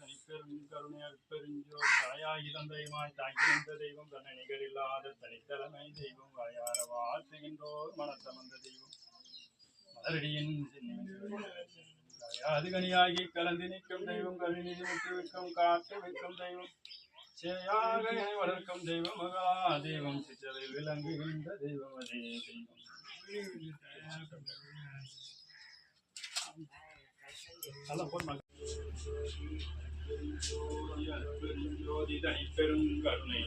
தனிப்பெரும் கருணையால் பெருஞ்சோதி தாயாகி தந்தையுமாய் தாங்கியிருந்த தெய்வம் தன்னை நிகரில்லாத தனித்தலைமை தெய்வம் வாயார வாழ்த்துகின்றோர் மனசமந்த தெய்வம் மலரடியின் அது கனியாகி கலந்து நிற்கும் தெய்வம் கல்வி விட்டு வைக்கும் காட்டு வைக்கும் தெய்வம் சேயாக வளர்க்கும் தெய்வம் மகா தெய்வம் சிற்றலில் விளங்குகின்ற தெய்வம் அதே தெய்வம் பெருஞ்சோதி தனிப்பெரும் கருணை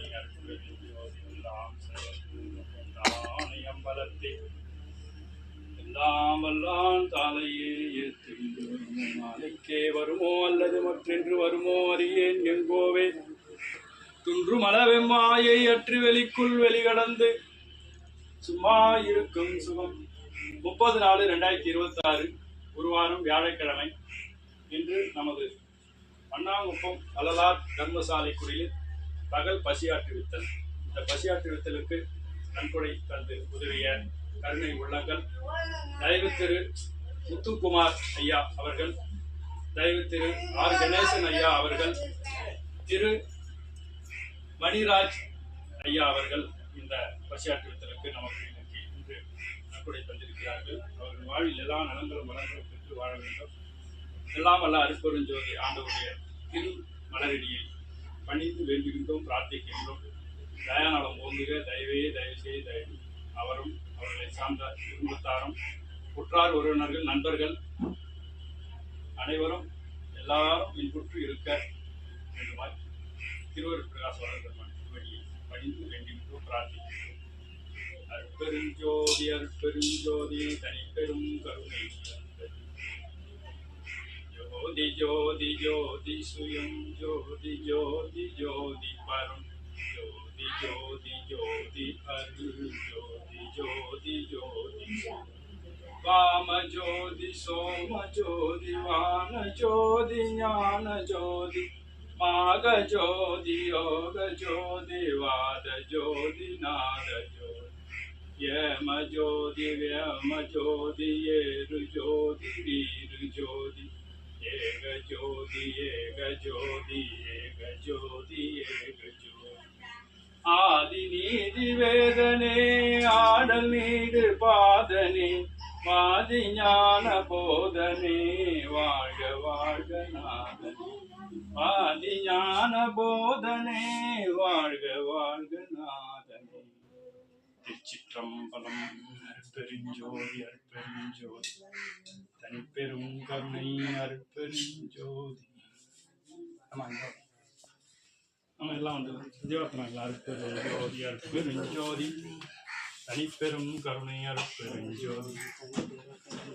அம்பலத்தை எல்லாம் வல்லான் தாளையே நாளைக்கே வருமோ அல்லது மற்றென்று வருமோ அறியேன் எங்கோவே துன்றும் அளவெம்மாயை அற்று வெளிக்குள் வெளிகடந்து சும்மா இருக்கும் சுகம் 30/4/2026 ஒரு வாரம் வியாழக்கிழமை. இன்று நமது அண்ணாங்குப்பம் வள்ளலார் தர்மசாலை குடியில் பகல் பசியாற்றுவித்தல். இந்த பசியாற்றுவித்தலுக்கு நன்கொடை தந்து உதவிய கருணை உள்ளங்கள் தயவு திரு முத்துக்குமார் ஐயா அவர்கள், தயவு திரு ஆர் கணேசன் ஐயா அவர்கள், திரு மணிராஜ் ஐயா அவர்கள் இந்த பசியாற்றுவித்தலுக்கு நமக்கு இன்று நன்கொடை தந்திருக்கிறார்கள். அவர்கள் வாழ்வில் எல்லா நலன்களும் வளங்களும் பெற்று வாழ வேண்டும். எல்லாம் வல்ல அருட்பெருஞ்சோதி ஆண்டவருடைய திரு மலரடியை பணிந்து வேண்டுகின்றோம், பிரார்த்திக்கின்றோம். தயாநலம் ஓங்குக, தயவு செய்து தயவு. அவரும் அவர்களை சார்ந்த குடும்பத்தாரும் உற்றார் உறவினர்கள் நண்பர்கள் அனைவரும் எல்லாரும் இன்புற்று இருக்க வேண்டுமாய் திருவருட் பிரகாச வளர்பெருமான் திருவடியை பணிந்து வேண்டுகின்றோம், பிரார்த்திக்கின்றோம். அருட்பெருஞ்சோதி அருட்பெருஞ்சோதி தனிப்பெரும் கருணை ஜோதி ஜோதி ஜோதி சுயம் ஜோதி ஜோதி ஜோதி பரம் ஜோதி ஜோதி ஜோதி அருள் ஜோதி ஜோதி ஜோதி வாம ஜோதி சோம ஜோதி வான ஜோதி ஞான ஜோதி மாக ஜோதி யோக ஜோதி வாத ஜோதி நாத ஜோதி யம ஜோதி ವ್ಯಮ ஜோதி ஏரு ஜோதி வீரு ஜோதி ஏக ஜோதி ஏக ஜோதி ஏக ஜோதி ஏக ஜோதி ஆதி நீதி வேதனே ஆடல் நீடு பாதனே வாதி ஞான போதனே வாழ்க வாழ்க நாதனே வாதி ஞான போதனே வாழ்க வாழ்க நாதனே. திருச்சிற்றம்பலம். அருட்பெருஞ்சோதி அருட்பெருஞ்சோதி தனிப்பெரும் கருணை அருட்பெருஞ்சோதி. நம்ம எல்லாம் வந்து ஜீவத்தினாங்களா? அருட்பெருஞ்சோதி அருட்பெருஞ்சோதி தனிப்பெரும் கருணை அருட்பெருஞ்சோதி.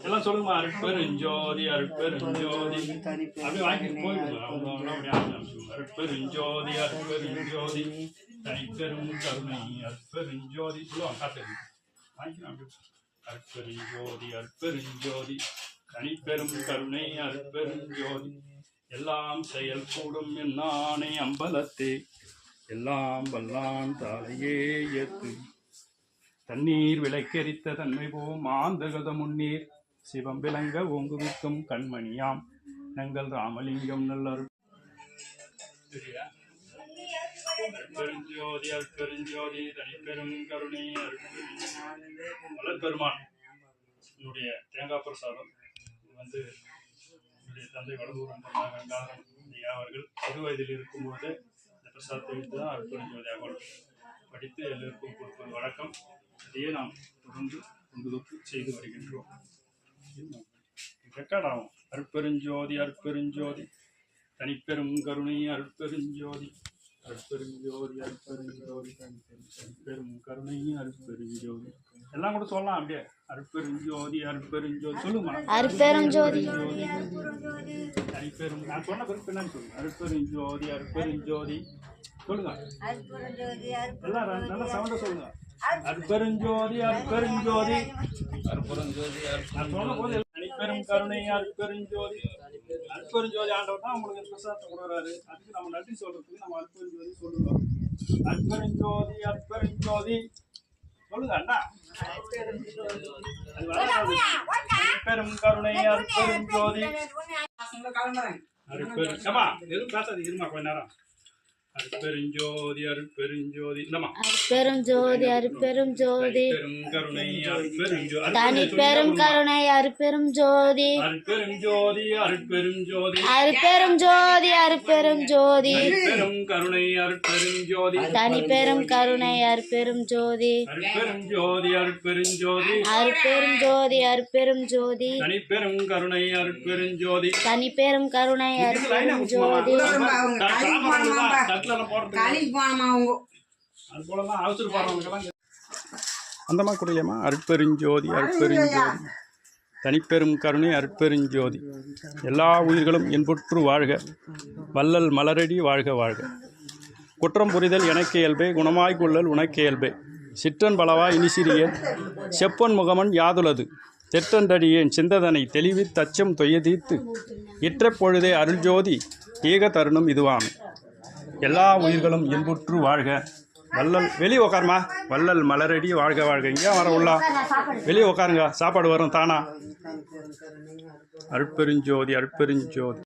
எல்லாம் சொல்லுங்க, அருட்பெருஞ்சோதி அருட்பெருஞ்சோதி. அப்படியே வாங்கிட்டு போயிடுங்க. அருட்பெருஞ்சோதி அருட்பெருஞ்சோதி தனிப்பெரும் கருணை அருட்பெருஞ்சோதி சொல்லுவாங்க. காத்து வாங்கிக்கலாம். அருட்பெருஞ்சோதி அருட்பெருஞ்சோதி தனிப்பெரும் கருணை அருட்பெருஞ்சோதி. எல்லாம் செயல் கூடும் என்னானே அம்பலத்தே எல்லாம் வல்லான் தாளையே ஏத்து தண்ணீர் விளக்கெரித்த தன்மை போம் ஆந்தகத முன்னீர் சிவம் விளங்க ஓங்குவிக்கும் கண்மணியாம் நங்கள் ராமலிங்கம் நல்லரு. அருட்பெருஞ்சோதி அருட்பெருஞ்சோதி தனிப்பெரும் கருணை வளர்பெருமான் என்னுடைய தேங்காய் பிரசாதம். இது வந்து என்னுடைய தந்தை வடலூரம் கங்காதரன் ஐயா அவர்கள் சிறு வயதில் இருக்கும்போது இந்த பிரசாதத்தை வைத்து தான் அருட்பெருஞ்சோதியாக படித்து எல்லோருக்கும் கொடுப்பது வழக்கம். அதையே நாம் தொடர்ந்து கொண்டு செய்து வருகின்றோம். ரெக்கார்ட் ஆகும். அருட்பெருஞ்சோதி அருட்பெருஞ்சோதி தனிப்பெரும் கருணை அருட்பெருஞ்சோதி அருட்பெருஞ்சோதி அருட்பெருஞ்சோதி தனிப்பெரும் கருணை அருட்பெருஞ்சோதி. எல்லாம் கூட சொல்லலாம். அப்படியே அருட்பெருஞ்சோதி அருட்பெருஞ்சோதி சொல்லுமா? அருட்பெருஞ்சோதி தனிப்பெரும். நான் சொன்ன பிறகு என்னன்னு சொல்லுங்க. அருட்பெருஞ்சோதி அருட்பெருஞ்சோதி சொல்லுங்க. எல்லாம் நல்லா சவுண்டா சொல்லுங்க. அருட்பெருஞ்சோதி அருட்பெருஞ்சோதி அருட்பெருஞ்சோதி. நான் சொன்ன போது தனிப்பெரும் கருணை அருட்பெருஞ்சோதி. அருட்பெருஞ்சோதி ஆண்டவர் தான் உங்களுக்கு பிரசாதத்தை கொடுக்குறாரு. அதுக்கு நம்ம நன்றி சொல்றதுக்கு நம்ம அருட்பெருஞ்சோதி சொல்லுவோம். அருட்பெருஞ்சோதி அருட்பெருஞ்சோதி சொல்லுங்க அண்ணா. பெரும் கருணை அருட்பெருஞ்சோதி. ஏம்மா எதுவும் பேசாது இருமா கொஞ்ச நேரம். அருட்பெருஞ்சோதி அருட்பெருஞ்சோதி இந்தம்மா. அருட்பெருஞ்சோதி அருட்பெருஞ்சோதி பெருங்கருணை அருட்பெருஞ்சோதி தனிப்பெரும் கருணை அருட்பெருஞ்சோதி அருட்பெருஞ்சோதி அருட்பெருஞ்சோதி அருட்பெருஞ்சோதி அருட்பெருஞ்சோதி பெருங்கருணை அருட்பெருஞ்சோதி தனிப்பெரும் கருணை அருட்பெருஞ்சோதி அருட்பெருஞ்சோதி அருட்பெருஞ்சோதி அருட்பெருஞ்சோதி அருட்பெருஞ்சோதி தனிப்பெரும் கருணை அருட்பெருஞ்சோதி தனிப்பெரும் கருணை அருட்பெருஞ்சோதி அந்தமா குடியம்மா. அருட்பெருஞ்சோதி அருட்பெருஞ்சோதி தனிப்பெரும் கருணை அருட்பெருஞ்சோதி. எல்லா உயிர்களும் இன்புற்று வாழ்க, வள்ளல் மலரடி வாழ்க வாழ்க. குற்றம் புரிதல் எனக்கு இயல்பே, குணமாய் கொள்ளல் உனக்கு இயல்பே. சிற்றன் பலவா இனிசிறியேன், செப்பன் முகமன் யாதுலது. தெற்றன்றடியேன் சிந்ததனை தெளிவி தச்சம் தொய்ய தீர்த்து இற்ற பொழுதே அருள்ஜோதி ஏக தருணம் இதுவாமே. எல்லா உயிர்களும் இன்புற்று வாழ்க, வள்ளல் வெளியே உட்காருமா. வள்ளல் மலரடி வாழ்க வாழ்க. இங்கே வர உள்ளா வெளியே உட்காருங்க, சாப்பாடு வரும் தானா. அருட்பெருஞ்சோதி அருட்பெருஞ்சோதி.